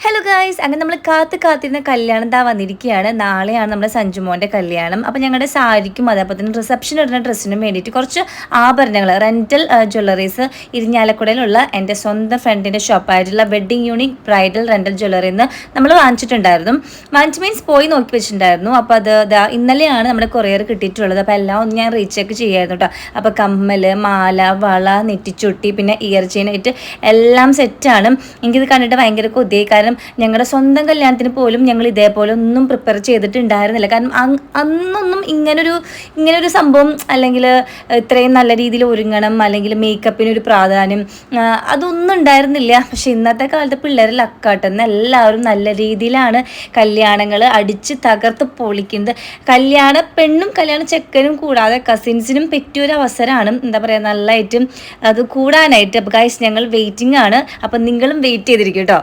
Hello guys, അങ്ങനെ നമ്മൾ കാത്തിരുന്ന കല്യാണം ദാ വന്നിരിക്കുകയാണ്. നാളെയാണ് നമ്മുടെ സഞ്ജുമോൻ്റെ കല്യാണം. അപ്പോൾ ഞങ്ങളുടെ സാരിക്കും അതേപോലെ തന്നെ റിസപ്ഷൻ ഇടുന്ന ഡ്രസ്സിനും വേണ്ടിയിട്ട് കുറച്ച് ആഭരണങ്ങൾ റെൻറ്റൽ ജ്വല്ലറീസ് ഇരിഞ്ഞാലക്കുടയിലുള്ള എൻ്റെ സ്വന്തം ഫ്രണ്ടിൻ്റെ ഷോപ്പായിട്ടുള്ള വെഡ്ഡിങ് യൂണിക് ബ്രൈഡൽ റെൻറ്റൽ ജ്വല്ലറിയിൽ നിന്ന് നമ്മൾ വാങ്ങിച്ചിട്ടുണ്ടായിരുന്നു. വാങ്ങിച്ച് മീൻസ് പോയി നോക്കി വെച്ചിട്ടുണ്ടായിരുന്നു. അപ്പോൾ അത് ഇന്നലെയാണ് നമ്മുടെ കൊറിയർ കിട്ടിയിട്ടുള്ളത്. അപ്പോൾ എല്ലാം ഒന്ന് ഞാൻ റീചെക്ക് ചെയ്യായിരുന്നു കേട്ടോ. അപ്പോൾ കമ്മൽ, മാല, വള, നെറ്റിച്ചുട്ടി, പിന്നെ ഇയർ ചെയിൻ ആയിട്ട് എല്ലാം സെറ്റാണ്. എനിക്കിത് കണ്ടിട്ട് ഭയങ്കര കൊതിയായി. കാരണം ഞങ്ങളുടെ സ്വന്തം കല്യാണത്തിന് പോലും ഞങ്ങൾ ഇതേപോലെ ഒന്നും പ്രിപ്പയർ ചെയ്തിട്ടുണ്ടായിരുന്നില്ല. കാരണം അന്നൊന്നും ഇങ്ങനൊരു സംഭവം, അല്ലെങ്കിൽ ഇത്രയും നല്ല രീതിയിൽ ഒരുങ്ങണം, അല്ലെങ്കിൽ മേക്കപ്പിനൊരു പ്രാധാന്യം, അതൊന്നും ഉണ്ടായിരുന്നില്ല. പക്ഷെ ഇന്നത്തെ കാലത്ത് പിള്ളേരെ ലക്കാട്ടെന്ന് എല്ലാവരും നല്ല രീതിയിലാണ് കല്യാണങ്ങൾ അടിച്ച് തകർത്ത് പൊളിക്കുന്നത്. കല്യാണ പെണ്ണും കല്യാണ ചെക്കനും കൂടാതെ കസിൻസിനും പറ്റിയൊരു അവസരമാണ്, എന്താ പറയുക, നല്ലതായിട്ടും അത് കൂടാനായിട്ട്. അപ്പോൾ ഗൈസ്, ഞങ്ങൾ വെയിറ്റിംഗ് ആണ്. അപ്പം നിങ്ങളും വെയിറ്റ് ചെയ്തിരിക്കും കേട്ടോ.